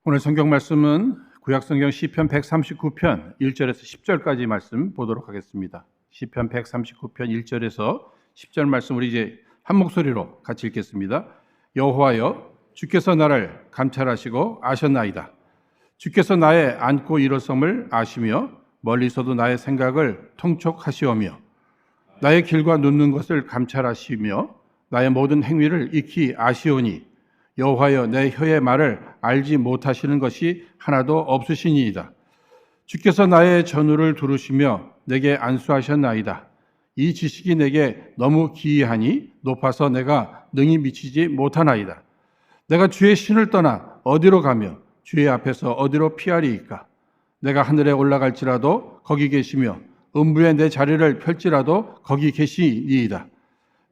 오늘 성경 말씀은 구약성경 시편 139편 1절에서 10절까지 말씀 보도록 하겠습니다. 시편 139편 1절에서 10절 말씀 우리 이제 한 목소리로 같이 읽겠습니다. 여호와여, 주께서 나를 감찰하시고 아셨나이다. 주께서 나의 앉고 일어섬을 아시며 멀리서도 나의 생각을 통촉하시오며 나의 길과 눕는 것을 감찰하시며 나의 모든 행위를 익히 아시오니 여호와여, 내 혀의 말을 알지 못하시는 것이 하나도 없으시니이다. 주께서 나의 전우를 두르시며 내게 안수하셨나이다. 이 지식이 내게 너무 기이하니 높아서 내가 능히 미치지 못하나이다. 내가 주의 신을 떠나 어디로 가며 주의 앞에서 어디로 피하리이까? 내가 하늘에 올라갈지라도 거기 계시며 음부에 내 자리를 펼지라도 거기 계시니이다.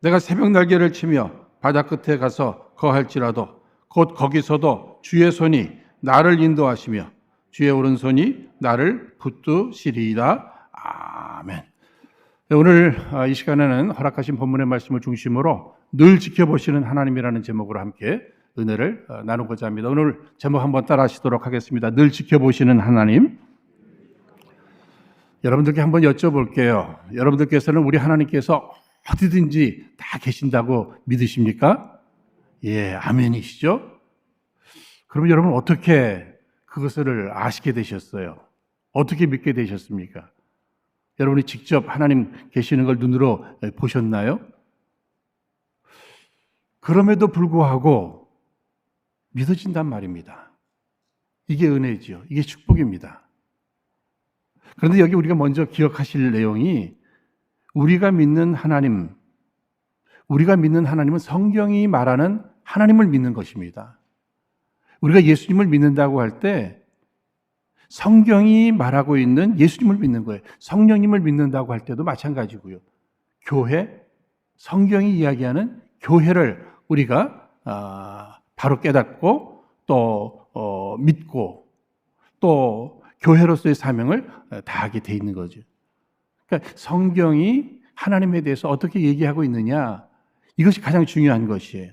내가 새벽 날개를 치며 바다 끝에 가서 거할지라도 곧 거기서도 주의 손이 나를 인도하시며 주의 오른손이 나를 붙드시리이다. 아멘. 오늘 이 시간에는 허락하신 본문의 말씀을 중심으로 늘 지켜보시는 하나님이라는 제목으로 함께 은혜를 나누고자 합니다. 오늘 제목 한번 따라 하시도록 하겠습니다. 늘 지켜보시는 하나님. 여러분들께 한번 여쭤볼게요. 여러분들께서는 우리 하나님께서 어디든지 다 계신다고 믿으십니까? 예, 아멘이시죠? 그럼 여러분 어떻게 그것을 아시게 되셨어요? 어떻게 믿게 되셨습니까? 여러분이 직접 하나님 계시는 걸 눈으로 보셨나요? 그럼에도 불구하고 믿어진단 말입니다. 이게 은혜죠. 이게 축복입니다. 그런데 여기 우리가 먼저 기억하실 내용이 우리가 믿는 하나님은 성경이 말하는 하나님을 믿는 것입니다. 우리가 예수님을 믿는다고 할 때 성경이 말하고 있는 예수님을 믿는 거예요. 성령님을 믿는다고 할 때도 마찬가지고요. 교회, 성경이 이야기하는 교회를 우리가 바로 깨닫고 또 믿고 또 교회로서의 사명을 다하게 돼 있는 거죠. 그러니까 성경이 하나님에 대해서 어떻게 얘기하고 있느냐, 이것이 가장 중요한 것이에요.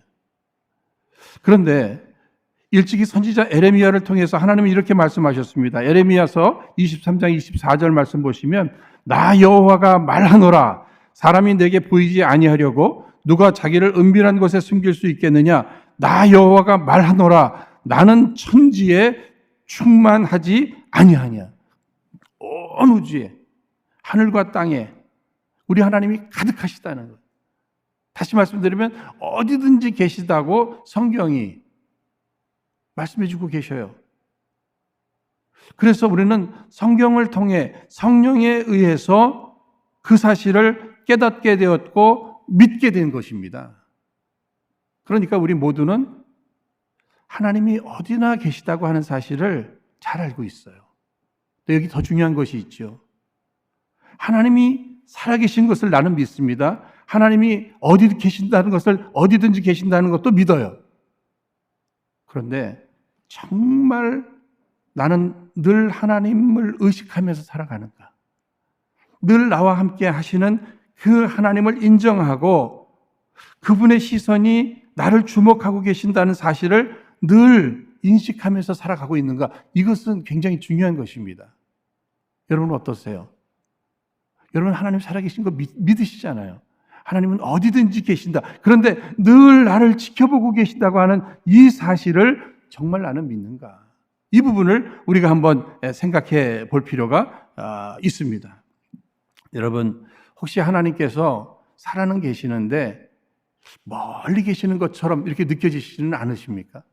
그런데 일찍이 선지자 에레미야를 통해서 하나님은 이렇게 말씀하셨습니다. 에레미야서 23장 24절 말씀 보시면 나 여호와가 말하노라. 사람이 내게 보이지 아니하려고 누가 자기를 은밀한 곳에 숨길 수 있겠느냐. 나 여호와가 말하노라. 나는 천지에 충만하지 아니하냐. 온 우주에 하늘과 땅에 우리 하나님이 가득하시다는 거예요. 다시 말씀드리면 어디든지 계시다고 성경이 말씀해 주고 계셔요. 그래서 우리는 성경을 통해 성령에 의해서 그 사실을 깨닫게 되었고 믿게 된 것입니다. 그러니까 우리 모두는 하나님이 어디나 계시다고 하는 사실을 잘 알고 있어요. 또 여기 더 중요한 것이 있죠. 하나님이 살아계신 것을 나는 믿습니다. 하나님이 어디 계신다는 것을 어디든지 계신다는 것도 믿어요. 그런데 정말 나는 늘 하나님을 의식하면서 살아가는가? 늘 나와 함께 하시는 그 하나님을 인정하고 그분의 시선이 나를 주목하고 계신다는 사실을 늘 인식하면서 살아가고 있는가? 이것은 굉장히 중요한 것입니다. 여러분 어떠세요? 여러분 하나님 살아계신 거 믿으시잖아요. 하나님은 어디든지 계신다. 그런데 늘 나를 지켜보고 계신다고 하는 이 사실을 정말 나는 믿는가? 이 부분을 우리가 한번 생각해 볼 필요가 있습니다. 여러분 혹시 하나님께서 살아는 계시는데 멀리 계시는 것처럼 이렇게 느껴지시지는 않으십니까?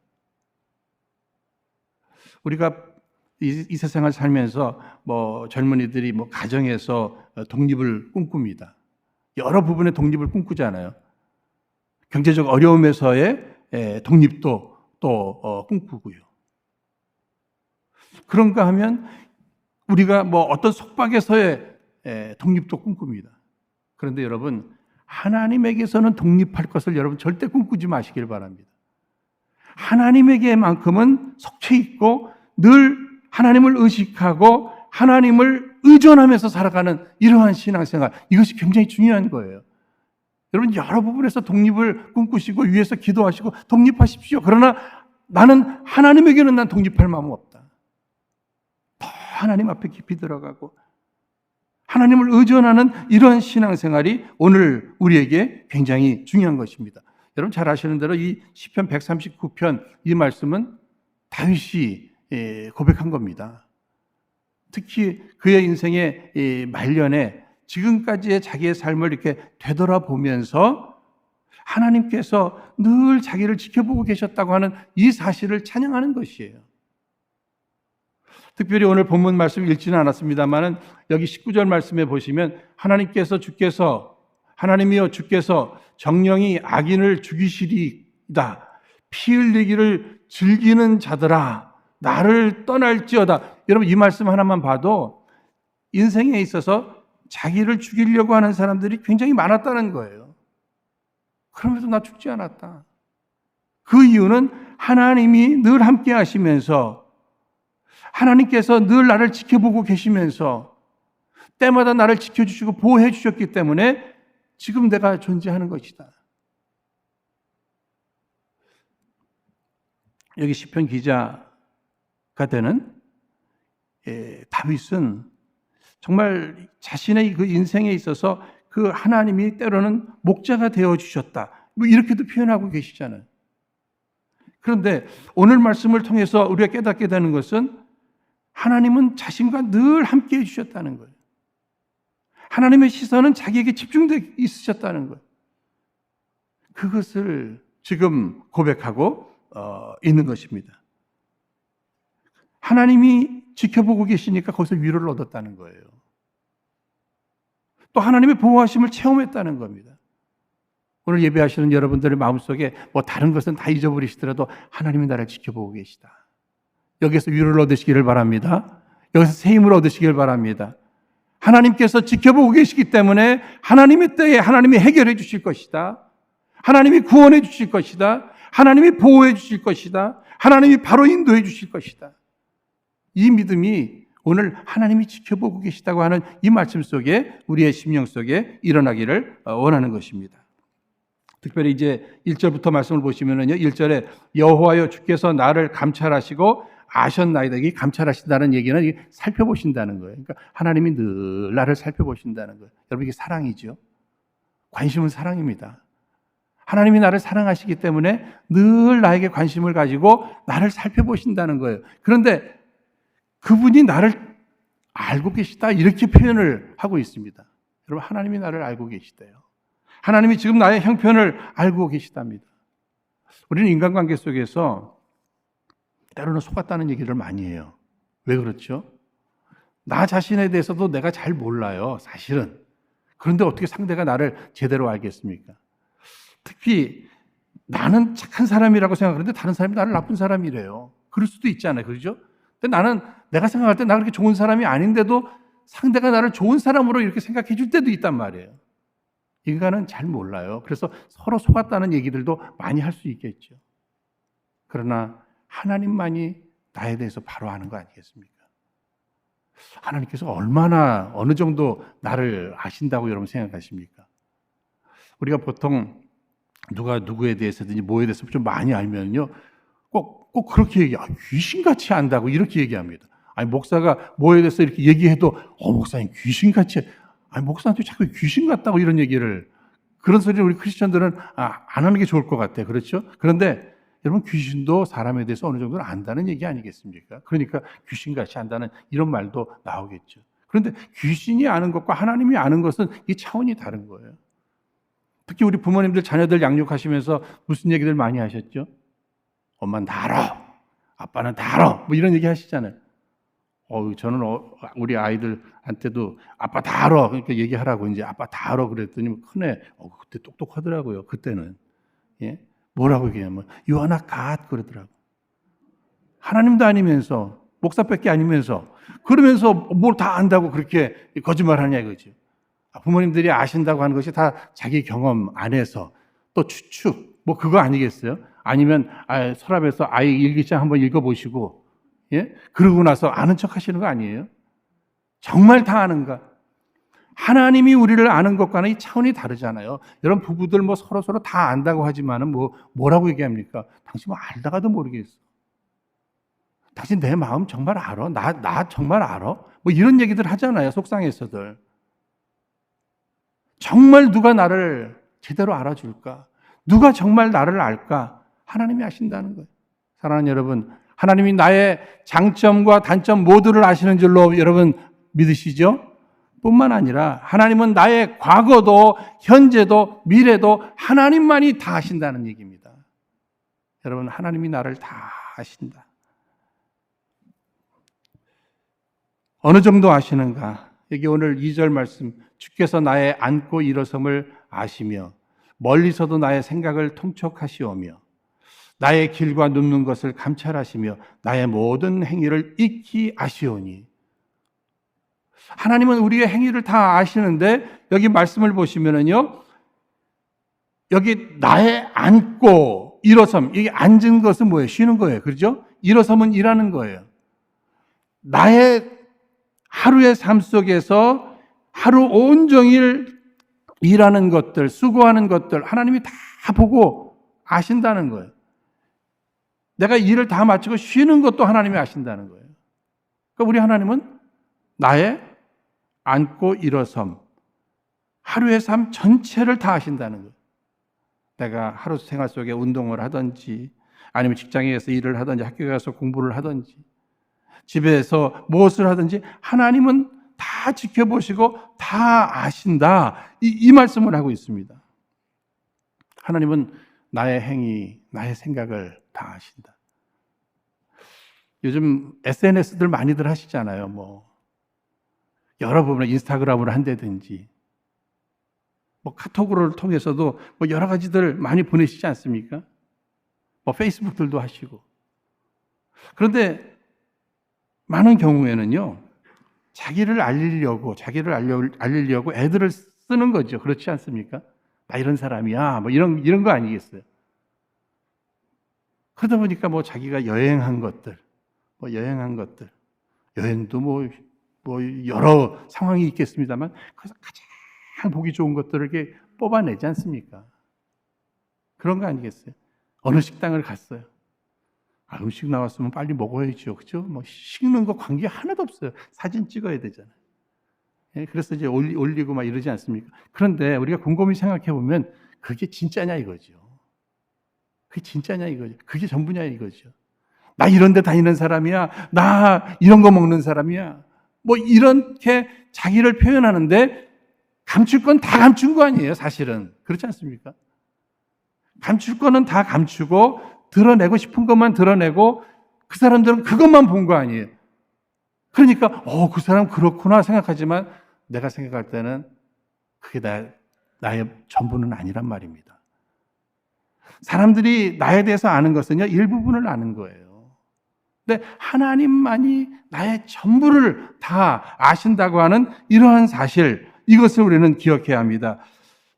우리가 이 세상을 살면서 젊은이들이 가정에서 독립을 꿈꿉니다. 여러 부분의 독립을 꿈꾸잖아요. 경제적 어려움에서의 독립도 또 꿈꾸고요. 그런가 하면 우리가 어떤 속박에서의 독립도 꿈꿉니다. 그런데 여러분 하나님에게서는 독립할 것을 여러분 절대 꿈꾸지 마시길 바랍니다. 하나님에게만큼은 속해 있고 늘 하나님을 의식하고 하나님을 의존하면서 살아가는 이러한 신앙생활, 이것이 굉장히 중요한 거예요. 여러분 여러 부분에서 독립을 꿈꾸시고 위에서 기도하시고 독립하십시오. 그러나 나는 하나님에게는 난 독립할 마음 없다. 더 하나님 앞에 깊이 들어가고 하나님을 의존하는 이러한 신앙생활이 오늘 우리에게 굉장히 중요한 것입니다. 여러분 잘 아시는 대로 이 시편 139편 이 말씀은 다윗이 고백한 겁니다. 특히 그의 인생의 말년에 지금까지의 자기의 삶을 이렇게 되돌아보면서 하나님께서 늘 자기를 지켜보고 계셨다고 하는 이 사실을 찬양하는 것이에요. 특별히 오늘 본문 말씀 읽지는 않았습니다만 여기 19절 말씀에 보시면 하나님이여 주께서 정령이 악인을 죽이시리이다. 피 흘리기를 즐기는 자들아 나를 떠날지어다. 여러분 이 말씀 하나만 봐도 인생에 있어서 자기를 죽이려고 하는 사람들이 굉장히 많았다는 거예요. 그럼에도 나 죽지 않았다. 그 이유는 하나님이 늘 함께 하시면서 하나님께서 늘 나를 지켜보고 계시면서 때마다 나를 지켜주시고 보호해 주셨기 때문에 지금 내가 존재하는 것이다. 여기 시편 기자가 되는 다윗은 정말 자신의 그 인생에 있어서 그 하나님이 때로는 목자가 되어주셨다. 뭐 이렇게도 표현하고 계시잖아요. 그런데 오늘 말씀을 통해서 우리가 깨닫게 되는 것은 하나님은 자신과 늘 함께 해주셨다는 거예요. 하나님의 시선은 자기에게 집중되어 있으셨다는 거예요. 그것을 지금 고백하고 있는 것입니다. 하나님이 지켜보고 계시니까 거기서 위로를 얻었다는 거예요. 또 하나님의 보호하심을 체험했다는 겁니다. 오늘 예배하시는 여러분들의 마음속에 뭐 다른 것은 다 잊어버리시더라도 하나님이 나를 지켜보고 계시다. 여기서 위로를 얻으시기를 바랍니다. 여기서 새 힘을 얻으시기를 바랍니다. 하나님께서 지켜보고 계시기 때문에 하나님의 때에 하나님이 해결해 주실 것이다. 하나님이 구원해 주실 것이다. 하나님이 보호해 주실 것이다. 하나님이 바로 인도해 주실 것이다. 이 믿음이 오늘 하나님이 지켜보고 계시다고 하는 이 말씀 속에 우리의 심령 속에 일어나기를 원하는 것입니다. 특별히 이제 1절부터 말씀을 보시면은요. 1절에 여호와여 주께서 나를 감찰하시고 아셨나이다. 이게 감찰하신다는 얘기는 이게 살펴보신다는 거예요. 그러니까 하나님이 늘 나를 살펴보신다는 거예요. 여러분 이게 사랑이죠. 관심은 사랑입니다. 하나님이 나를 사랑하시기 때문에 늘 나에게 관심을 가지고 나를 살펴보신다는 거예요. 그런데 그분이 나를 알고 계시다 이렇게 표현을 하고 있습니다. 여러분 하나님이 나를 알고 계시대요. 하나님이 지금 나의 형편을 알고 계시답니다. 우리는 인간관계 속에서 때로는 속았다는 얘기를 많이 해요. 왜 그렇죠? 나 자신에 대해서도 내가 잘 몰라요, 사실은. 그런데 어떻게 상대가 나를 제대로 알겠습니까? 특히 나는 착한 사람이라고 생각하는데 다른 사람이 나를 나쁜 사람이래요. 그럴 수도 있잖아요, 그렇죠? 근데 나는 내가 생각할 때 나 그렇게 좋은 사람이 아닌데도 상대가 나를 좋은 사람으로 이렇게 생각해 줄 때도 있단 말이에요. 인간은 잘 몰라요. 그래서 서로 속았다는 얘기들도 많이 할 수 있겠죠. 그러나 하나님만이 나에 대해서 바로 아는 거 아니겠습니까? 하나님께서 얼마나 어느 정도 나를 아신다고 여러분 생각하십니까? 우리가 보통 누가 누구에 대해서든지 뭐에 대해서 좀 많이 알면요, 꼭 그렇게 귀신같이 안다고 이렇게 얘기합니다. 아니 목사가 뭐에 대해서 이렇게 얘기해도 목사님 귀신같이, 아니 목사한테 자꾸 귀신 같다고 이런 얘기를, 그런 소리를 우리 크리스천들은 안 하는 게 좋을 것 같아요. 그렇죠? 그런데 여러분 귀신도 사람에 대해서 어느 정도는 안다는 얘기 아니겠습니까? 그러니까 귀신같이 안다는 이런 말도 나오겠죠. 그런데 귀신이 아는 것과 하나님이 아는 것은 이 차원이 다른 거예요. 특히 우리 부모님들 자녀들 양육하시면서 무슨 얘기들 많이 하셨죠? 엄마는 다 알아, 아빠는 다 알아, 뭐 이런 얘기 하시잖아요. 저는 우리 아이들한테도 아빠 다 알아 그러니까 얘기하라고 이제 아빠 다 알아 그랬더니 큰애 그때 똑똑하더라고요. 그때는 예? 뭐라고 얘기하면 You are not God 그러더라고. 하나님도 아니면서 목사밖에 아니면서 그러면서 뭘 다 안다고 그렇게 거짓말하냐 이거죠. 부모님들이 아신다고 하는 것이 다 자기 경험 안에서 또 추측 뭐 그거 아니겠어요? 아니면 서랍에서 아이 일기장 한번 읽어보시고 예? 그러고 나서 아는 척 하시는 거 아니에요? 정말 다 아는가? 하나님이 우리를 아는 것과는 이 차원이 다르잖아요. 여러분 부부들 뭐 서로 다 안다고 하지만은 뭐라고 얘기합니까? 당신 뭐 알다가도 모르겠어. 당신 내 마음 정말 알아? 나 정말 알아? 뭐 이런 얘기들 하잖아요. 속상해서들. 정말 누가 나를 제대로 알아줄까? 누가 정말 나를 알까? 하나님이 아신다는 거예요. 사랑하는 여러분, 하나님이 나의 장점과 단점 모두를 아시는 줄로 여러분 믿으시죠? 뿐만 아니라 하나님은 나의 과거도 현재도 미래도 하나님만이 다 아신다는 얘기입니다. 여러분, 하나님이 나를 다 아신다. 어느 정도 아시는가? 여기 오늘 2절 말씀, 주께서 나의 앉고 일어섬을 아시며 멀리서도 나의 생각을 통촉하시오며 나의 길과 눕는 것을 감찰하시며 나의 모든 행위를 익히 아시오니. 하나님은 우리의 행위를 다 아시는데 여기 말씀을 보시면은요, 여기 나의 앉고 일어섬, 이게 앉은 것은 뭐예요? 쉬는 거예요. 그렇죠? 일어섬은 일하는 거예요. 나의 하루의 삶 속에서 하루 온종일 일하는 것들, 수고하는 것들 하나님이 다 보고 아신다는 거예요. 내가 일을 다 마치고 쉬는 것도 하나님이 아신다는 거예요. 그러니까 우리 하나님은 나의 앉고 일어섬, 하루의 삶 전체를 다 아신다는 거예요. 내가 하루 생활 속에 운동을 하든지 아니면 직장에서 일을 하든지 학교에 가서 공부를 하든지 집에서 무엇을 하든지 하나님은 다 지켜보시고 다 아신다. 이 말씀을 하고 있습니다. 하나님은 나의 행위, 나의 생각을 다 아신다. 요즘 SNS들 많이들 하시잖아요. 뭐 여러 부분에 인스타그램으로 한다든지 뭐 카톡을 통해서도 뭐 여러 가지들 많이 보내시지 않습니까? 뭐 페이스북들도 하시고. 그런데 많은 경우에는요, 자기를 알리려고 애들을 쓰는 거죠. 그렇지 않습니까? 나 이런 사람이야. 뭐 이런 거 아니겠어요? 그러다 보니까 뭐 자기가 여행한 것들, 여행도 뭐 여러 상황이 있겠습니다만, 그래서 가장 보기 좋은 것들을 이렇게 뽑아내지 않습니까? 그런 거 아니겠어요? 어느 식당을 갔어요. 음식 나왔으면 빨리 먹어야죠. 그죠? 뭐 식는 거 관계 하나도 없어요. 사진 찍어야 되잖아요. 예, 그래서 이제 올리고 막 이러지 않습니까? 그런데 우리가 곰곰이 생각해 보면 그게 진짜냐 이거죠. 그게 진짜냐 이거죠. 그게 전부냐 이거죠. 나 이런 데 다니는 사람이야. 나 이런 거 먹는 사람이야. 뭐 이렇게 자기를 표현하는데 감출 건 다 감춘 거 아니에요, 사실은. 그렇지 않습니까? 감출 거는 다 감추고 드러내고 싶은 것만 드러내고 그 사람들은 그것만 본 거 아니에요. 그러니까 그 사람 그렇구나 생각하지만 내가 생각할 때는 그게 나의 전부는 아니란 말입니다. 사람들이 나에 대해서 아는 것은요, 일부분을 아는 거예요. 근데 하나님만이 나의 전부를 다 아신다고 하는 이러한 사실, 이것을 우리는 기억해야 합니다.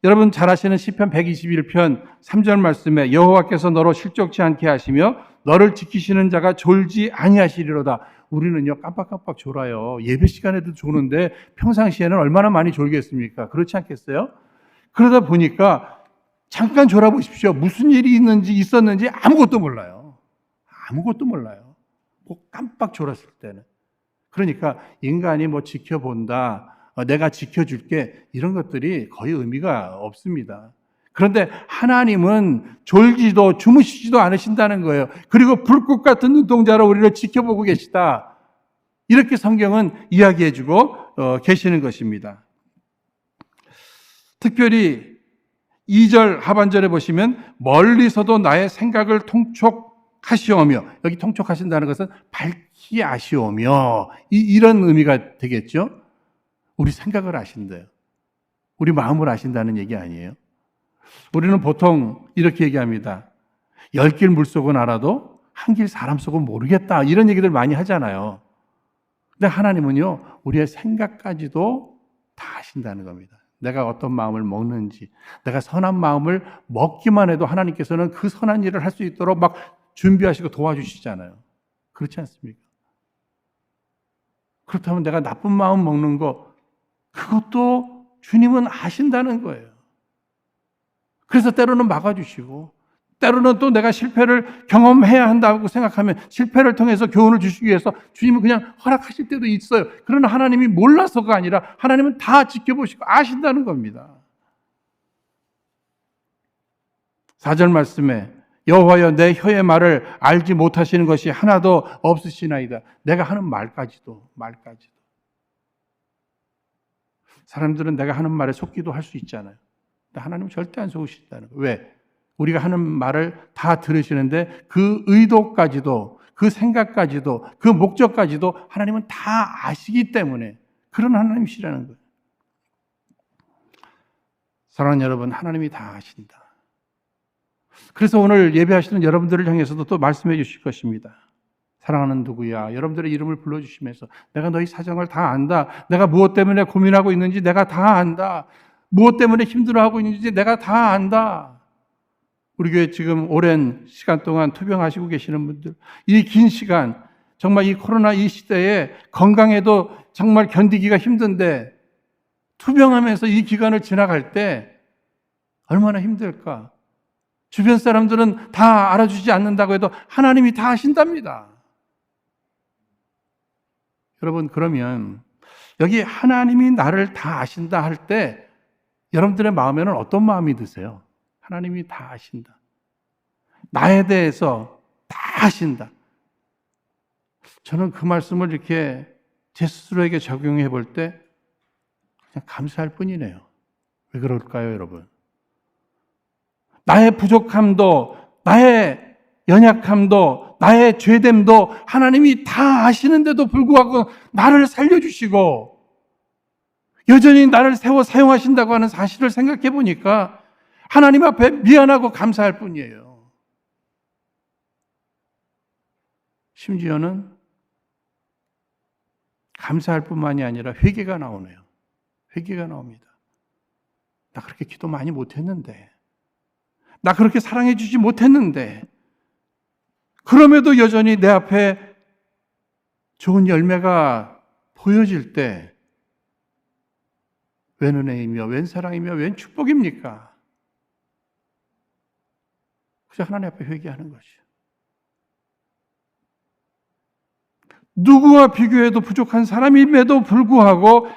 여러분 잘 아시는 시편 121편 3절 말씀에 여호와께서 너로 실족치 않게 하시며 너를 지키시는 자가 졸지 아니하시리로다. 우리는요 깜빡깜빡 졸아요. 예배 시간에도 조는데 평상시에는 얼마나 많이 졸겠습니까? 그렇지 않겠어요? 그러다 보니까 잠깐 졸아보십시오. 무슨 일이 있었는지 아무것도 몰라요. 아무것도 몰라요. 꼭 깜빡 졸았을 때는. 그러니까 인간이 뭐 지켜본다, 내가 지켜줄게, 이런 것들이 거의 의미가 없습니다. 그런데 하나님은 졸지도 주무시지도 않으신다는 거예요. 그리고 불꽃 같은 눈동자로 우리를 지켜보고 계시다. 이렇게 성경은 이야기해주고 계시는 것입니다. 특별히 2절 하반절에 보시면 멀리서도 나의 생각을 통촉하시오며, 여기 통촉하신다는 것은 밝히 아시오며, 이런 의미가 되겠죠. 우리 생각을 아신대요. 우리 마음을 아신다는 얘기 아니에요. 우리는 보통 이렇게 얘기합니다. 10길 물속은 알아도 한 길 사람 속은 모르겠다. 이런 얘기들 많이 하잖아요. 근데 하나님은요, 우리의 생각까지도 다 아신다는 겁니다. 내가 어떤 마음을 먹는지, 내가 선한 마음을 먹기만 해도 하나님께서는 그 선한 일을 할 수 있도록 막 준비하시고 도와주시잖아요. 그렇지 않습니까? 그렇다면 내가 나쁜 마음 먹는 거, 그것도 주님은 아신다는 거예요. 그래서 때로는 막아주시고 때로는 또 내가 실패를 경험해야 한다고 생각하면 실패를 통해서 교훈을 주시기 위해서 주님은 그냥 허락하실 때도 있어요. 그러나 하나님이 몰라서가 아니라 하나님은 다 지켜보시고 아신다는 겁니다. 4절 말씀에 여호와여 내 혀의 말을 알지 못하시는 것이 하나도 없으시나이다. 내가 하는 말까지도. 사람들은 내가 하는 말에 속기도 할 수 있잖아요. 근데 하나님은 절대 안 속으신다는 거예요. 왜? 우리가 하는 말을 다 들으시는데 그 의도까지도, 그 생각까지도, 그 목적까지도 하나님은 다 아시기 때문에 그런 하나님이시라는 거예요. 사랑하는 여러분, 하나님이 다 아신다. 그래서 오늘 예배하시는 여러분들을 향해서도 또 말씀해 주실 것입니다. 사랑하는 누구야? 여러분들의 이름을 불러주시면서 내가 너희 사정을 다 안다. 내가 무엇 때문에 고민하고 있는지 내가 다 안다. 무엇 때문에 힘들어하고 있는지 내가 다 안다. 우리 교회 지금 오랜 시간 동안 투병하시고 계시는 분들, 이 긴 시간, 정말 이 코로나 이 시대에 건강해도 정말 견디기가 힘든데 투병하면서 이 기간을 지나갈 때 얼마나 힘들까? 주변 사람들은 다 알아주지 않는다고 해도 하나님이 다 아신답니다. 여러분, 그러면 여기 하나님이 나를 다 아신다 할 때 여러분들의 마음에는 어떤 마음이 드세요? 하나님이 다 아신다. 나에 대해서 다 아신다. 저는 그 말씀을 이렇게 제 스스로에게 적용해 볼 때 그냥 감사할 뿐이네요. 왜 그럴까요, 여러분? 나의 부족함도, 나의 연약함도, 나의 죄됨도 하나님이 다 아시는데도 불구하고 나를 살려주시고 여전히 나를 세워 사용하신다고 하는 사실을 생각해 보니까 하나님 앞에 미안하고 감사할 뿐이에요. 심지어는 감사할 뿐만이 아니라 회개가 나오네요. 회개가 나옵니다. 나 그렇게 기도 많이 못했는데, 나 그렇게 사랑해 주지 못했는데, 그럼에도 여전히 내 앞에 좋은 열매가 보여질 때 웬 은혜이며 웬 사랑이며 웬 축복입니까? 그래서 하나님 앞에 회개하는 것이요. 누구와 비교해도 부족한 사람임에도 불구하고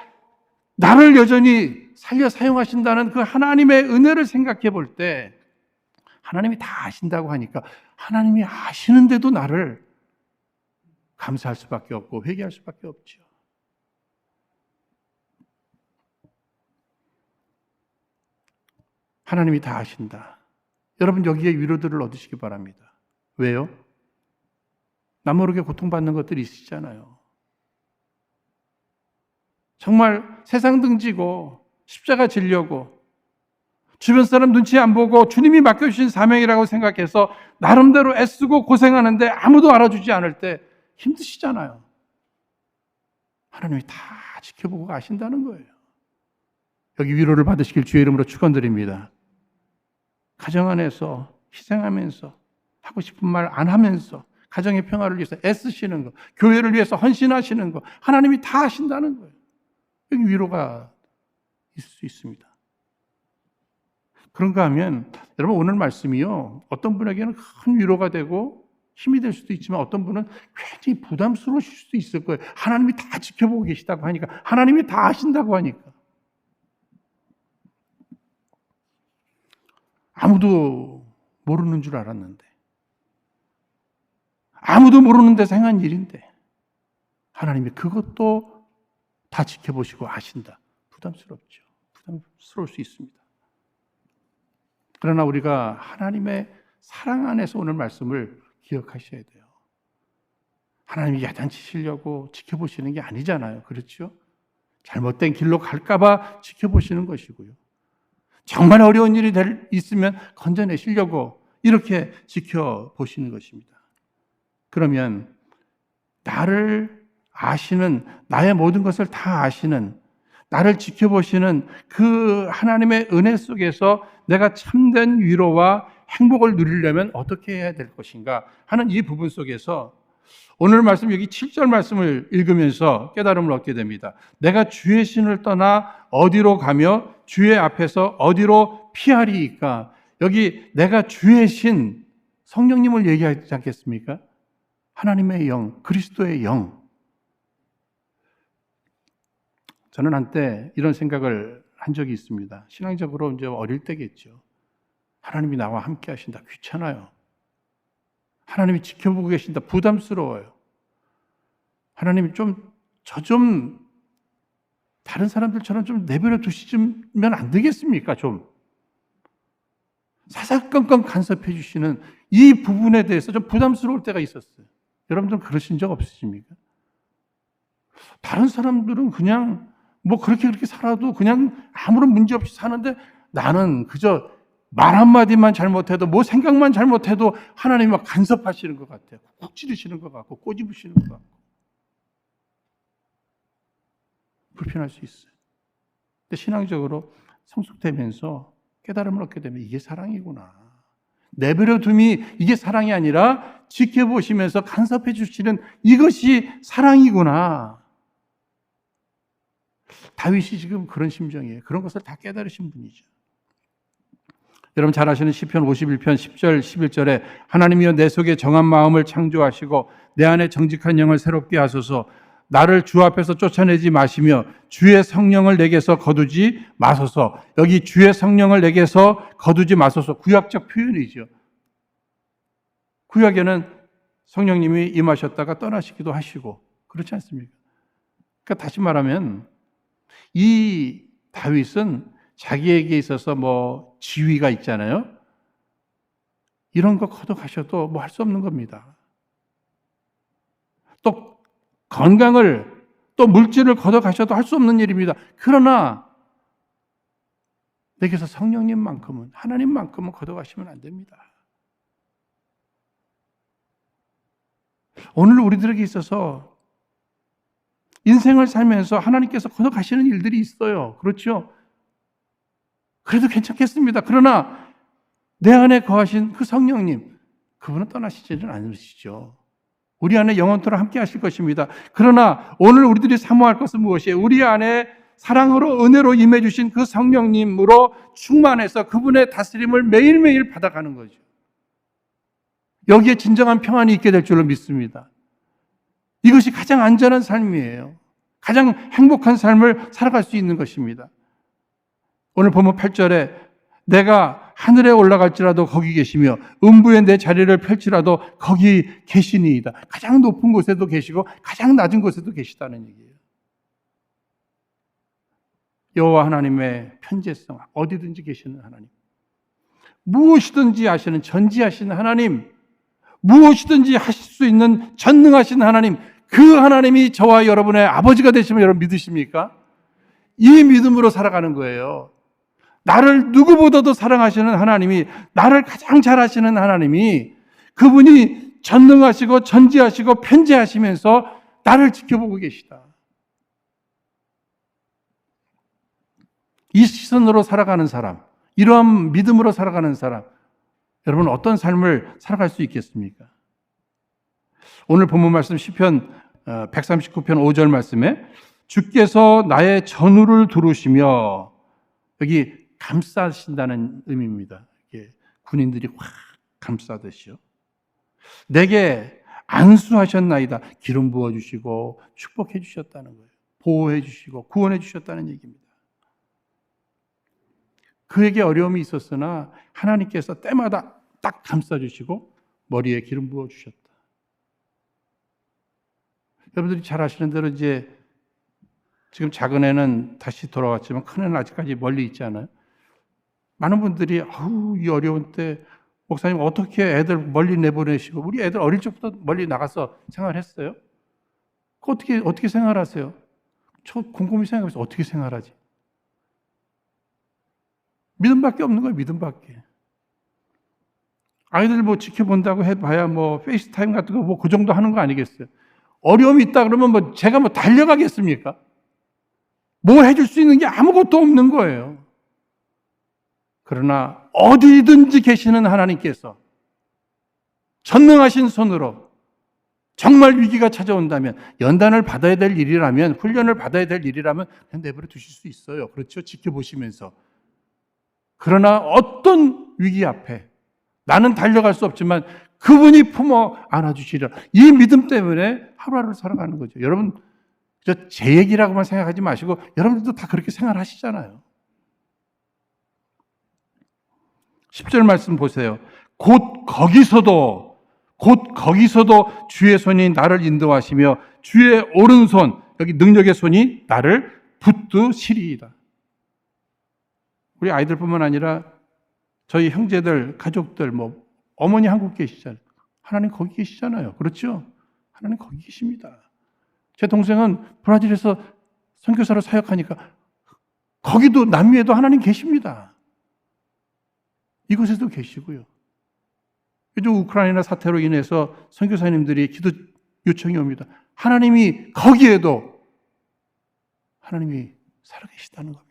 나를 여전히 살려 사용하신다는 그 하나님의 은혜를 생각해 볼 때 하나님이 다 아신다고 하니까 하나님이 아시는데도 나를 감사할 수밖에 없고 회개할 수밖에 없죠. 하나님이 다 아신다. 여러분 여기에 위로들을 얻으시기 바랍니다. 왜요? 남 모르게 고통받는 것들이 있으시잖아요. 정말 세상 등지고 십자가 지려고 주변 사람 눈치 안 보고 주님이 맡겨주신 사명이라고 생각해서 나름대로 애쓰고 고생하는데 아무도 알아주지 않을 때 힘드시잖아요. 하나님이 다 지켜보고 아신다는 거예요. 여기 위로를 받으시길 주의 이름으로 축원드립니다. 가정 안에서 희생하면서 하고 싶은 말 안 하면서 가정의 평화를 위해서 애쓰시는 거, 교회를 위해서 헌신하시는 거 하나님이 다 하신다는 거예요. 여기 위로가 있을 수 있습니다. 그런가 하면 여러분 오늘 말씀이요, 어떤 분에게는 큰 위로가 되고 힘이 될 수도 있지만 어떤 분은 굉장히 부담스러우실 수도 있을 거예요. 하나님이 다 지켜보고 계시다고 하니까, 하나님이 다 아신다고 하니까. 아무도 모르는 줄 알았는데, 아무도 모르는 데서 행한 일인데 하나님이 그것도 다 지켜보시고 아신다. 부담스럽죠. 부담스러울 수 있습니다. 그러나 우리가 하나님의 사랑 안에서 오늘 말씀을 기억하셔야 돼요. 하나님이 야단치시려고 지켜보시는 게 아니잖아요. 그렇죠? 잘못된 길로 갈까봐 지켜보시는 것이고요. 정말 어려운 일이 있으면 건져내시려고 이렇게 지켜보시는 것입니다. 그러면 나를 아시는, 나의 모든 것을 다 아시는, 나를 지켜보시는 그 하나님의 은혜 속에서 내가 참된 위로와 행복을 누리려면 어떻게 해야 될 것인가 하는 이 부분 속에서 오늘 말씀 여기 7절 말씀을 읽으면서 깨달음을 얻게 됩니다. 내가 주의 신을 떠나 어디로 가며 주의 앞에서 어디로 피하리이까? 여기 내가 주의 신, 성령님을 얘기하지 않겠습니까? 하나님의 영, 그리스도의 영. 저는 한때 이런 생각을 한 적이 있습니다. 신앙적으로 이제 어릴 때겠죠. 하나님이 나와 함께 하신다. 귀찮아요. 하나님이 지켜보고 계신다. 부담스러워요. 하나님이 저 좀 다른 사람들처럼 좀 내버려 두시면 안 되겠습니까? 좀 사사건건 간섭해 주시는 이 부분에 대해서 좀 부담스러울 때가 있었어요. 여러분들은 그러신 적 없으십니까? 다른 사람들은 그냥 뭐 그렇게 살아도 그냥 아무런 문제 없이 사는데 나는 그저 말 한마디만 잘못해도 뭐 생각만 잘못해도 하나님이 막 간섭하시는 것 같아요. 쿡 찌르시는 것 같고 꼬집으시는 것 같고 불편할 수 있어요. 근데 신앙적으로 성숙되면서 깨달음을 얻게 되면 이게 사랑이구나. 내버려 둠이 이게 사랑이 아니라 지켜보시면서 간섭해 주시는 이것이 사랑이구나. 다윗이 지금 그런 심정이에요. 그런 것을 다 깨달으신 분이죠. 여러분 잘 아시는 시편 51편 10절 11절에 하나님이여 내 속에 정한 마음을 창조하시고 내 안에 정직한 영을 새롭게 하소서. 나를 주 앞에서 쫓아내지 마시며 주의 성령을 내게서 거두지 마소서. 여기 주의 성령을 내게서 거두지 마소서. 구약적 표현이죠. 구약에는 성령님이 임하셨다가 떠나시기도 하시고 그렇지 않습니까? 그러니까 다시 말하면 이 다윗은 자기에게 있어서 뭐 지위가 있잖아요. 이런 거 걷어가셔도 뭐 할 수 없는 겁니다. 또 건강을 또 물질을 걷어가셔도 할 수 없는 일입니다. 그러나 내게서 성령님만큼은 하나님만큼은 걷어가시면 안 됩니다. 오늘 우리들에게 있어서 인생을 살면서 하나님께서 걷어가시는 일들이 있어요. 그렇죠? 그래도 괜찮겠습니다. 그러나 내 안에 거하신 그 성령님, 그분은 떠나시지는 않으시죠. 우리 안에 영원토록 함께 하실 것입니다. 그러나 오늘 우리들이 사모할 것은 무엇이에요? 우리 안에 사랑으로 은혜로 임해 주신 그 성령님으로 충만해서 그분의 다스림을 매일매일 받아가는 거죠. 여기에 진정한 평안이 있게 될 줄로 믿습니다. 이것이 가장 안전한 삶이에요. 가장 행복한 삶을 살아갈 수 있는 것입니다. 오늘 보면 8절에 내가 하늘에 올라갈지라도 거기 계시며 음부에 내 자리를 펼치라도 거기 계시니이다. 가장 높은 곳에도 계시고 가장 낮은 곳에도 계시다는 얘기예요. 여호와 하나님의 편재성, 어디든지 계시는 하나님, 무엇이든지 아시는 전지하시는 하나님, 무엇이든지 하실 수 있는 전능하신 하나님, 그 하나님이 저와 여러분의 아버지가 되시면 여러분 믿으십니까? 이 믿음으로 살아가는 거예요. 나를 누구보다도 사랑하시는 하나님이, 나를 가장 잘 아시는 하나님이, 그분이 전능하시고 전지하시고 편재하시면서 나를 지켜보고 계시다. 이 시선으로 살아가는 사람, 이러한 믿음으로 살아가는 사람, 여러분 어떤 삶을 살아갈 수 있겠습니까? 오늘 본문 말씀 시편 139편 5절 말씀에 주께서 나의 전우를 두르시며, 여기 감싸신다는 의미입니다. 군인들이 확 감싸듯이요. 내게 안수하셨나이다. 기름 부어주시고 축복해 주셨다는 거예요. 보호해 주시고 구원해 주셨다는 얘기입니다. 그에게 어려움이 있었으나 하나님께서 때마다 딱 감싸주시고 머리에 기름 부어주셨다. 여러분들이 잘 아시는 대로 이제 지금 작은 애는 다시 돌아왔지만 큰 애는 아직까지 멀리 있지 않아요? 많은 분들이 이 어려운 때 목사님 어떻게 애들 멀리 내보내시고, 우리 애들 어릴 적부터 멀리 나가서 생활했어요? 어떻게 생활하세요? 저 곰곰이 생각해서 어떻게 생활하지? 믿음밖에 없는 거예요. 믿음밖에. 아이들 뭐 지켜본다고 해봐야 뭐 페이스타임 같은 거 뭐 그 정도 하는 거 아니겠어요? 어려움이 있다 그러면 뭐 제가 뭐 달려가겠습니까? 뭐 해줄 수 있는 게 아무것도 없는 거예요. 그러나 어디든지 계시는 하나님께서 전능하신 손으로 정말 위기가 찾아온다면, 연단을 받아야 될 일이라면, 훈련을 받아야 될 일이라면 그냥 내버려 두실 수 있어요. 그렇죠? 지켜보시면서. 그러나 어떤 위기 앞에 나는 달려갈 수 없지만 그분이 품어 안아주시리라. 이 믿음 때문에 하루하루를 살아가는 거죠. 여러분, 제 얘기라고만 생각하지 마시고 여러분들도 다 그렇게 생활하시잖아요. 10절 말씀 보세요. 곧 거기서도 주의 손이 나를 인도하시며 주의 오른손, 여기 능력의 손이 나를 붙드시리이다. 우리 아이들뿐만 아니라 저희 형제들, 가족들, 어머니 한국 계시잖아요. 하나님 거기 계시잖아요. 그렇죠? 하나님 거기 계십니다. 제 동생은 브라질에서 선교사로 사역하니까 거기도 남미에도 하나님 계십니다. 이곳에도 계시고요. 요즘 우크라이나 사태로 인해서 선교사님들이 기도 요청이 옵니다. 하나님이 거기에도 하나님이 살아계시다는 겁니다.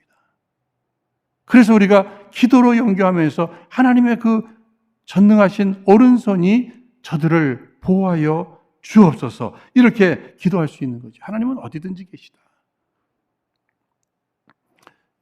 그래서 우리가 기도로 연결하면서 하나님의 그 전능하신 오른손이 저들을 보호하여 주옵소서, 이렇게 기도할 수 있는 거죠. 하나님은 어디든지 계시다.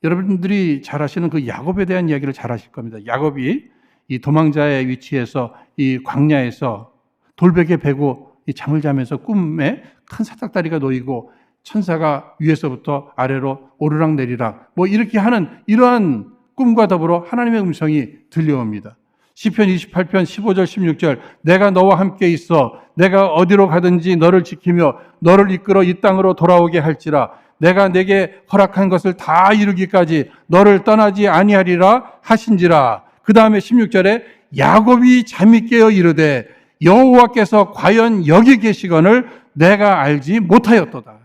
여러분들이 잘 아시는 그 야곱에 대한 이야기를 잘 아실 겁니다. 야곱이 이 도망자의 위치에서 이 광야에서 돌베개 베고 이 잠을 자면서 꿈에 큰 사닥다리가 놓이고 천사가 위에서부터 아래로 오르락내리락 이렇게 하는 이러한 꿈과 더불어 하나님의 음성이 들려옵니다. 시편 28편 15절 16절 내가 너와 함께 있어 내가 어디로 가든지 너를 지키며 너를 이끌어 이 땅으로 돌아오게 할지라 내가 내게 허락한 것을 다 이루기까지 너를 떠나지 아니하리라 하신지라. 그 다음에 16절에 야곱이 잠이 깨어 이르되 여호와께서 과연 여기 계시거늘 내가 알지 못하였도다.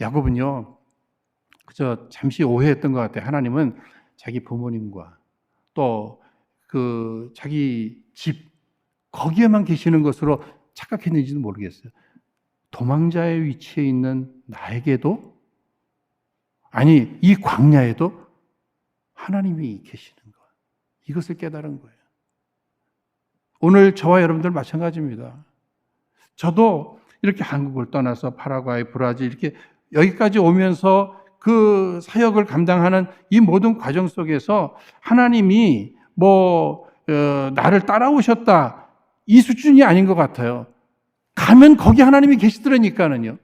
야곱은요, 그저 잠시 오해했던 것 같아요. 하나님은 자기 부모님과 또 그 자기 집 거기에만 계시는 것으로 착각했는지도 모르겠어요. 도망자의 위치에 있는 나에게도, 아니 이 광야에도 하나님이 계시는 것, 이것을 깨달은 거예요. 오늘 저와 여러분들 마찬가지입니다. 저도 이렇게 한국을 떠나서 파라과이, 브라질 이렇게 여기까지 오면서 그 사역을 감당하는 이 모든 과정 속에서 하나님이 나를 따라오셨다, 이 수준이 아닌 것 같아요. 가면 거기 하나님이 계시더라니까는요.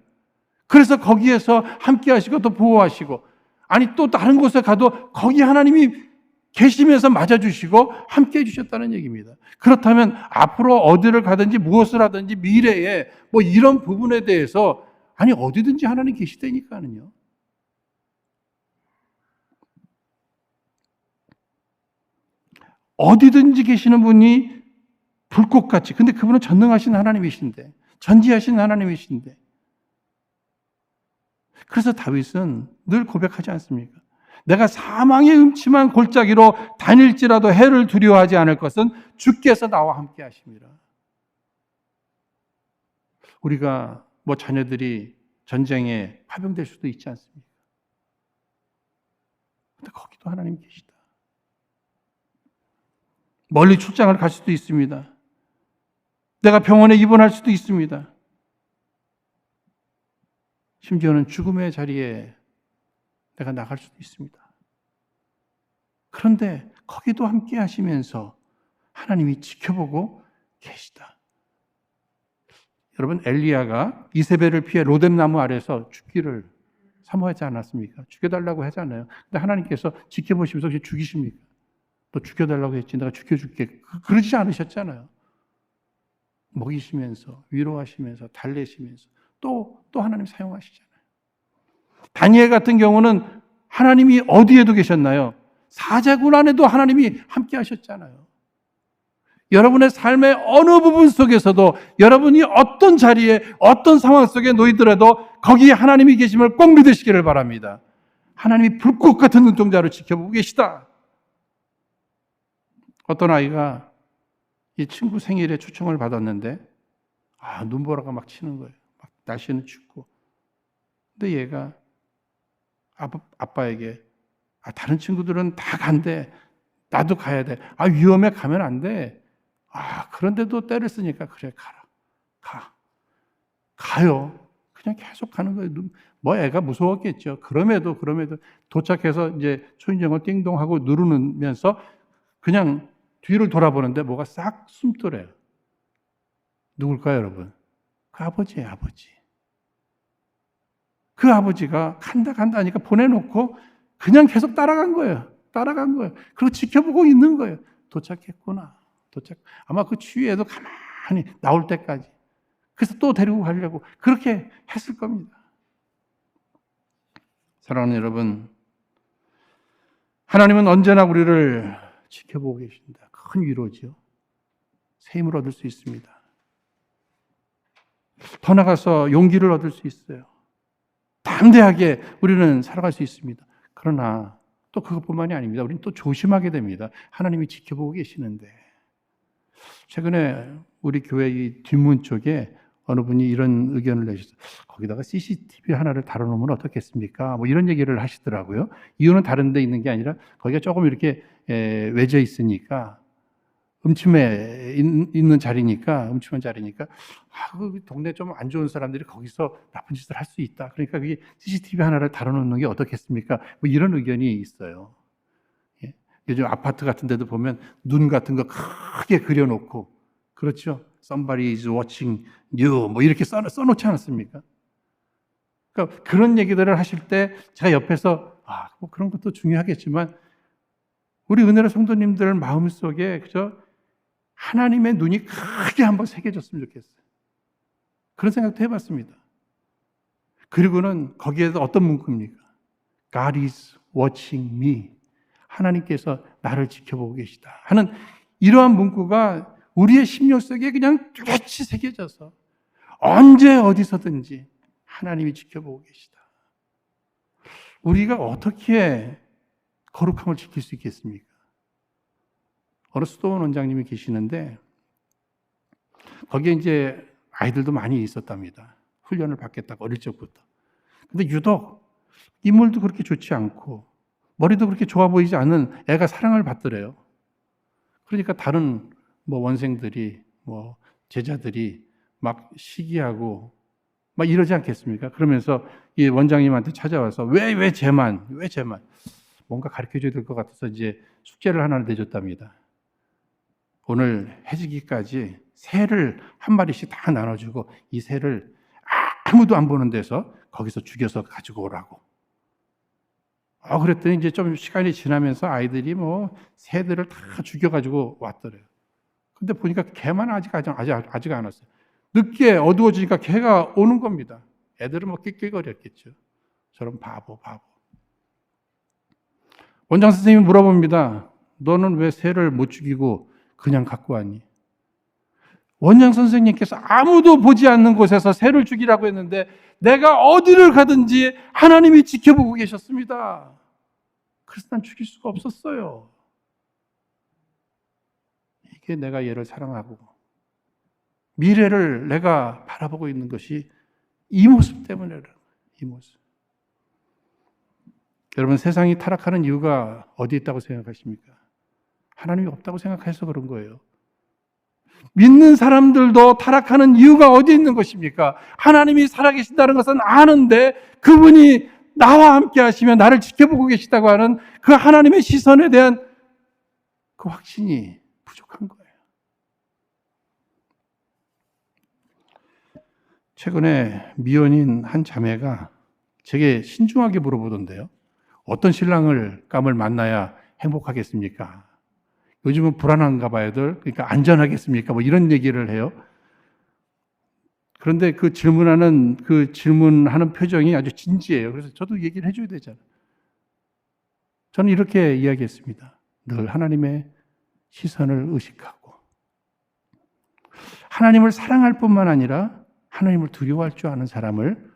그래서 거기에서 함께 하시고 또 보호하시고, 아니 또 다른 곳에 가도 거기 하나님이 계시면서 맞아주시고 함께 해주셨다는 얘기입니다. 그렇다면 앞으로 어디를 가든지 무엇을 하든지 미래에 이런 부분에 대해서 아니 어디든지 하나님 계시다니까는요. 어디든지 계시는 분이 불꽃같이, 근데 그분은 전능하신 하나님이신데, 전지하신 하나님이신데, 그래서 다윗은 늘 고백하지 않습니까? 내가 사망의 음침한 골짜기로 다닐지라도 해를 두려워하지 않을 것은 주께서 나와 함께 하심이라. 우리가 자녀들이 전쟁에 파병될 수도 있지 않습니까? 근데 거기도 하나님 계시다. 멀리 출장을 갈 수도 있습니다. 내가 병원에 입원할 수도 있습니다. 심지어는 죽음의 자리에 내가 나갈 수도 있습니다. 그런데 거기도 함께 하시면서 하나님이 지켜보고 계시다. 여러분, 엘리야가 이세벨을 피해 로뎀나무 아래서 죽기를 사모하지 않았습니까? 죽여달라고 하잖아요. 근데 하나님께서 지켜보시면서 혹시 죽이십니까? 너 죽여달라고 했지, 내가 죽여줄게. 그러지 않으셨잖아요. 먹이시면서, 위로하시면서, 달래시면서 또 하나님 사용하시잖아요. 다니엘 같은 경우는 하나님이 어디에도 계셨나요? 사자굴 안에도 하나님이 함께 하셨잖아요. 여러분의 삶의 어느 부분 속에서도 여러분이 어떤 자리에 어떤 상황 속에 놓이더라도 거기에 하나님이 계심을 꼭 믿으시기를 바랍니다. 하나님이 불꽃 같은 눈동자로 지켜보고 계시다. 어떤 아이가 이 친구 생일에 초청을 받았는데 눈보라가 막 치는 거예요. 막 날씨는 춥고. 근데 얘가 아빠에게 다른 친구들은 다 간대. 나도 가야 돼. 위험해, 가면 안 돼. 그런데도 때를 쓰니까 그래, 가라. 가. 가요. 그냥 계속 가는 거예요. 뭐 애가 무서웠겠죠. 그럼에도 도착해서 이제 초인종을 띵동하고 누르면서 그냥 뒤를 돌아보는데 뭐가 싹 숨더래요. 누굴까요, 여러분? 그 아버지예요, 아버지. 그 아버지가 간다 하니까 보내놓고 그냥 계속 따라간 거예요. 그리고 지켜보고 있는 거예요. 도착했구나. 아마 그 주위에도 가만히 나올 때까지. 그래서 또 데리고 가려고 그렇게 했을 겁니다. 사랑하는 여러분, 하나님은 언제나 우리를 지켜보고 계십니다. 큰 위로죠. 새 힘을 얻을 수 있습니다. 더 나가서 용기를 얻을 수 있어요. 담대하게 우리는 살아갈 수 있습니다. 그러나 또 그것뿐만이 아닙니다. 우리는 또 조심하게 됩니다. 하나님이 지켜보고 계시는데. 최근에 우리 교회 이 뒷문 쪽에 어느 분이 이런 의견을 내셨어요. 거기다가 CCTV 하나를 달아놓으면 어떻겠습니까? 뭐 이런 얘기를 하시더라고요. 이유는 다른 데 있는 게 아니라 거기가 조금 이렇게 외져 있으니까 음침해 있는 자리니까 그 동네 좀 안 좋은 사람들이 거기서 나쁜 짓을 할 수 있다. 그러니까 그게 CCTV 하나를 달아놓는 게 어떻겠습니까? 뭐 이런 의견이 있어요. 예. 요즘 아파트 같은 데도 보면 눈 같은 거 크게 그려놓고 그렇죠? Somebody is watching you 뭐 이렇게 써놓지 않았습니까? 그러니까 그런 얘기들을 하실 때 제가 옆에서 뭐 그런 것도 중요하겠지만 우리 은혜로 성도님들 마음속에 그죠? 하나님의 눈이 크게 한번 새겨졌으면 좋겠어요. 그런 생각도 해봤습니다. 그리고는 거기에도 어떤 문구입니까? God is watching me. 하나님께서 나를 지켜보고 계시다 하는 이러한 문구가 우리의 심령 속에 그냥 뚜렷이 새겨져서 언제 어디서든지 하나님이 지켜보고 계시다. 우리가 어떻게 거룩함을 지킬 수 있겠습니까? 어느 수도원 원장님이 계시는데 거기에 이제 아이들도 많이 있었답니다. 훈련을 받겠다고 어릴 적부터. 근데 유독 인물도 그렇게 좋지 않고 머리도 그렇게 좋아 보이지 않는 애가 사랑을 받더래요. 그러니까 다른 뭐 원생들이 뭐 제자들이 막 시기하고 막 이러지 않겠습니까? 그러면서 이 원장님한테 찾아와서 왜 쟤만 뭔가 가르쳐줘야 될 것 같아서 이제 숙제를 하나를 내줬답니다. 오늘 해지기까지 새를 한 마리씩 다 나눠주고 이 새를 아무도 안 보는 데서 거기서 죽여서 가지고 오라고. 그랬더니 이제 좀 시간이 지나면서 아이들이 뭐 새들을 다 죽여가지고 왔더래요. 근데 보니까 개만 아직 안 왔어요. 늦게 어두워지니까 개가 오는 겁니다. 애들은 뭐 낄낄거렸겠죠. 저런 바보. 원장 선생님이 물어봅니다. 너는 왜 새를 못 죽이고 그냥 갖고 왔니? 원장 선생님께서 아무도 보지 않는 곳에서 새를 죽이라고 했는데 내가 어디를 가든지 하나님이 지켜보고 계셨습니다. 그래서 난 죽일 수가 없었어요. 이게 내가 얘를 사랑하고 미래를 내가 바라보고 있는 것이 이 모습 때문에 이 모습. 여러분 세상이 타락하는 이유가 어디 있다고 생각하십니까? 하나님이 없다고 생각해서 그런 거예요. 믿는 사람들도 타락하는 이유가 어디 있는 것입니까? 하나님이 살아계신다는 것은 아는데 그분이 나와 함께 하시며 나를 지켜보고 계시다고 하는 그 하나님의 시선에 대한 그 확신이 부족한 거예요. 최근에 미혼인 한 자매가 제게 신중하게 물어보던데요. 어떤 신랑을 감을 만나야 행복하겠습니까? 요즘은 불안한가 봐요들. 그러니까 안전하겠습니까? 뭐 이런 얘기를 해요. 그런데 그 질문하는 표정이 아주 진지해요. 그래서 저도 얘기를 해줘야 되잖아요. 저는 이렇게 이야기했습니다. 늘 하나님의 시선을 의식하고 하나님을 사랑할 뿐만 아니라 하나님을 두려워할 줄 아는 사람을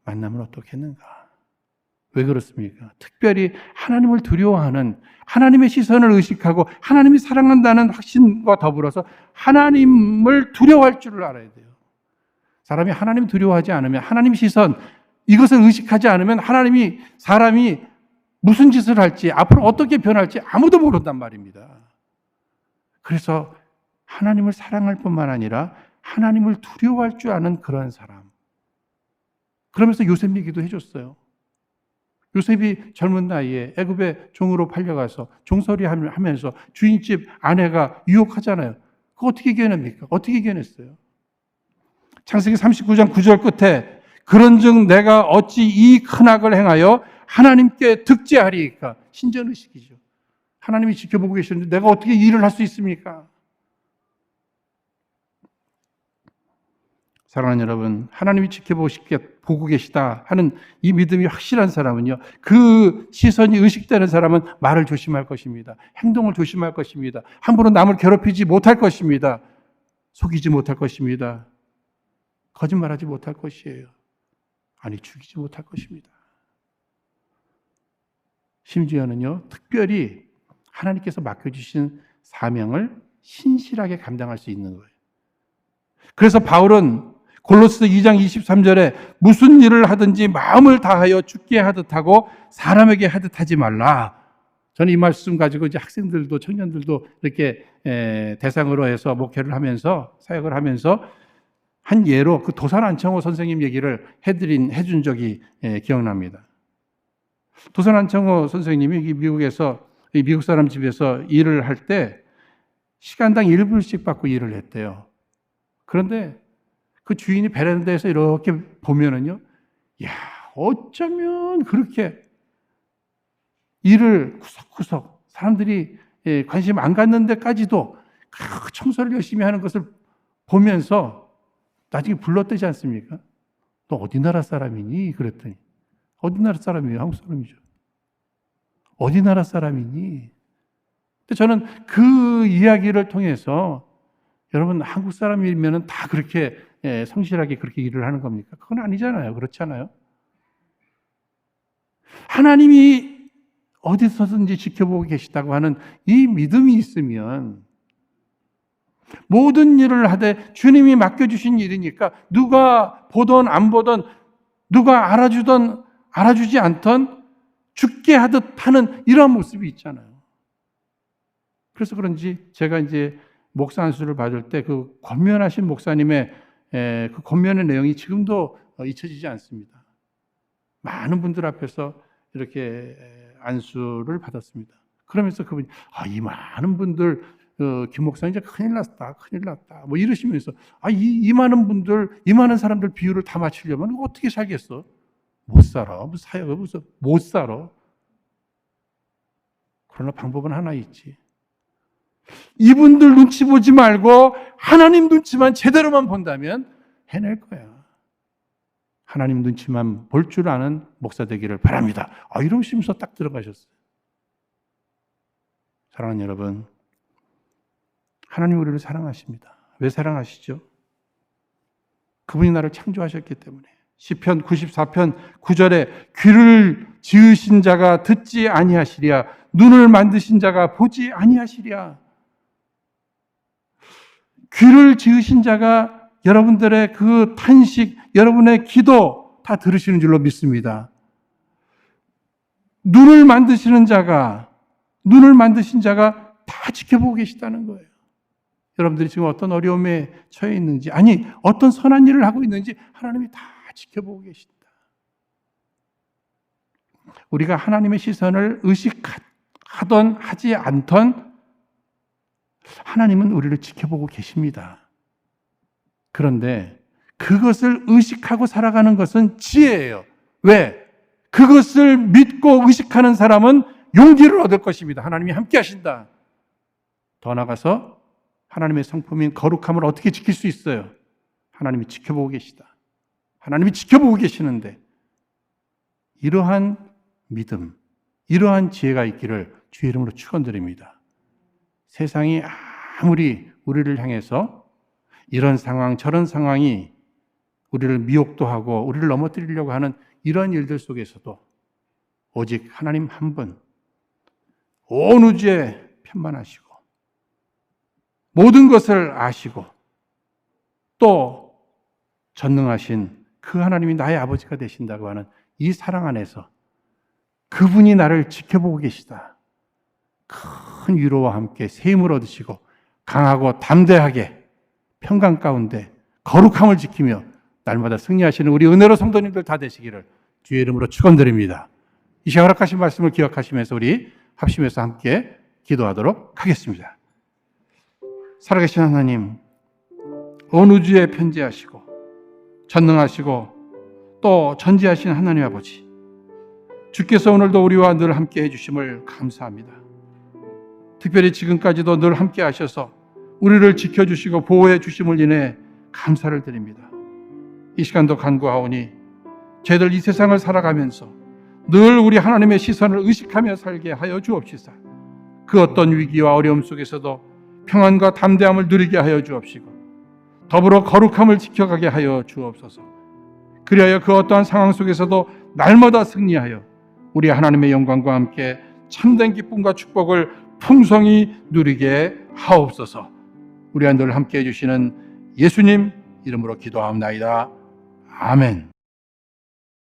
만나면 어떻겠는가? 왜 그렇습니까? 특별히 하나님을 두려워하는 하나님의 시선을 의식하고 하나님이 사랑한다는 확신과 더불어서 하나님을 두려워할 줄을 알아야 돼요. 사람이 하나님 두려워하지 않으면 하나님 시선 이것을 의식하지 않으면 사람이 무슨 짓을 할지 앞으로 어떻게 변할지 아무도 모른단 말입니다. 하나님을 사랑할 뿐만 아니라 하나님을 두려워할 줄 아는 그런 사람, 그러면서 요셉 얘기도 해줬어요. 요셉이 젊은 나이에 애굽의 종으로 팔려가서 종살이 하면서 주인집 아내가 유혹하잖아요. 그거 어떻게 이겨냅니까? 어떻게 이겨냈어요? 창세기 39장 9절 끝에 그런즉 내가 어찌 이 큰 악을 행하여 하나님께 득죄하리이까? 신전의식이죠. 하나님이 지켜보고 계시는데 내가 어떻게 이 일을 할 수 있습니까? 사랑하는 여러분, 하나님이 지켜보고 계시다 하는 이 믿음이 확실한 사람은요, 그 시선이 의식되는 사람은 말을 조심할 것입니다. 행동을 조심할 것입니다. 함부로 남을 괴롭히지 못할 것입니다. 속이지 못할 것입니다. 거짓말하지 못할 것이에요. 아니, 죽이지 못할 것입니다. 심지어는요, 특별히 하나님께서 맡겨주신 사명을 신실하게 감당할 수 있는 거예요. 그래서 바울은 골로새 2장 23절에 무슨 일을 하든지 마음을 다하여 주께 하듯 하고 사람에게 하듯 하지 말라. 저는 이 말씀 가지고 이제 학생들도 청년들도 이렇게 대상으로 해서 목회를 하면서 사역을 하면서 한 예로 그 도산 안청호 선생님 얘기를 해준 적이 기억납니다. 도산 안청호 선생님이 미국에서 미국 사람 집에서 일을 할 때 시간당 1불씩 받고 일을 했대요. 그런데 그 주인이 베란다에서 이렇게 보면은요, 야, 어쩌면 그렇게 일을 구석구석 사람들이 관심 안 갖는 데까지도 청소를 열심히 하는 것을 보면서 나중에 불렀대지 않습니까? 너 어디 나라 사람이니? 그랬더니 어디 나라 사람이에요? 한국 사람이죠. 어디 나라 사람이니? 근데 저는 그 이야기를 통해서 여러분 한국 사람이면 다 그렇게 성실하게 그렇게 일을 하는 겁니까? 그건 아니잖아요. 그렇지 않아요? 하나님이 어디서든지 지켜보고 계시다고 하는 이 믿음이 있으면 모든 일을 하되 주님이 맡겨주신 일이니까 누가 보던 안 보던 누가 알아주던 알아주지 않던 죽게 하듯 하는 이러한 모습이 있잖아요. 그래서 그런지 제가 이제 목사 안수를 받을 때 그 권면하신 목사님의 그 권면의 내용이 지금도 잊혀지지 않습니다. 많은 분들 앞에서 이렇게 안수를 받았습니다. 그러면서 그분이 이 많은 분들 김 목사님 이제 큰일 났다 뭐 이러시면서 이 많은 분들 이 많은 사람들 비율을 다 맞추려면 어떻게 살겠어? 못 살아. 무슨 사역을 무슨 못 살아. 그러나 방법은 하나 있지. 이분들 눈치 보지 말고 하나님 눈치만 제대로만 본다면 해낼 거야. 하나님 눈치만 볼 줄 아는 목사 되기를 바랍니다. 이러시면서 딱 들어가셨어요. 사랑하는 여러분, 하나님 우리를 사랑하십니다. 왜 사랑하시죠? 그분이 나를 창조하셨기 때문에. 시편 94편 9절에 귀를 지으신 자가 듣지 아니하시랴, 눈을 만드신 자가 보지 아니하시랴. 귀를 지으신 자가 여러분들의 그 탄식, 여러분의 기도 다 들으시는 줄로 믿습니다. 눈을 만드신 자가 다 지켜보고 계시다는 거예요. 여러분들이 지금 어떤 어려움에 처해 있는지, 아니 어떤 선한 일을 하고 있는지 하나님이 다 지켜보고 계신다. 우리가 하나님의 시선을 의식하던 하지 않던 하나님은 우리를 지켜보고 계십니다. 그런데 그것을 의식하고 살아가는 것은 지혜예요. 왜? 그것을 믿고 의식하는 사람은 용기를 얻을 것입니다. 하나님이 함께 하신다. 더 나아가서 하나님의 성품인 거룩함을 어떻게 지킬 수 있어요? 하나님이 지켜보고 계시다. 하나님이 지켜보고 계시는데 이러한 믿음, 이러한 지혜가 있기를 주의 이름으로 축원드립니다. 세상이 아무리 우리를 향해서 이런 상황 저런 상황이 우리를 미혹도 하고 우리를 넘어뜨리려고 하는 이런 일들 속에서도 오직 하나님 한 분, 온 우주에 편만하시고 모든 것을 아시고 또 전능하신 그 하나님이 나의 아버지가 되신다고 하는 이 사랑 안에서 그분이 나를 지켜보고 계시다. 큰 위로와 함께 새 힘을 얻으시고 강하고 담대하게 평강 가운데 거룩함을 지키며 날마다 승리하시는 우리 은혜로 성도님들 다 되시기를 주의 이름으로 축원드립니다. 이 시간 허락하신 말씀을 기억하시면서 우리 합심해서 함께 기도하도록 하겠습니다. 살아계신 하나님, 온 우주에 편재하시고 전능하시고 또 전지하신 하나님 아버지, 주께서 오늘도 우리와 늘 함께 해주심을 감사합니다. 특별히 지금까지도 늘 함께 하셔서 우리를 지켜주시고 보호해 주심을 인해 감사를 드립니다. 이 시간도 간구하오니 저희들 이 세상을 살아가면서 늘 우리 하나님의 시선을 의식하며 살게 하여 주옵시사. 그 어떤 위기와 어려움 속에서도 평안과 담대함을 누리게 하여 주옵시고 더불어 거룩함을 지켜가게 하여 주옵소서. 그리하여 그 어떠한 상황 속에서도 날마다 승리하여 우리 하나님의 영광과 함께 참된 기쁨과 축복을 풍성히 누리게 하옵소서. 우리와 늘 함께 해주시는 예수님 이름으로 기도하옵나이다. 아멘.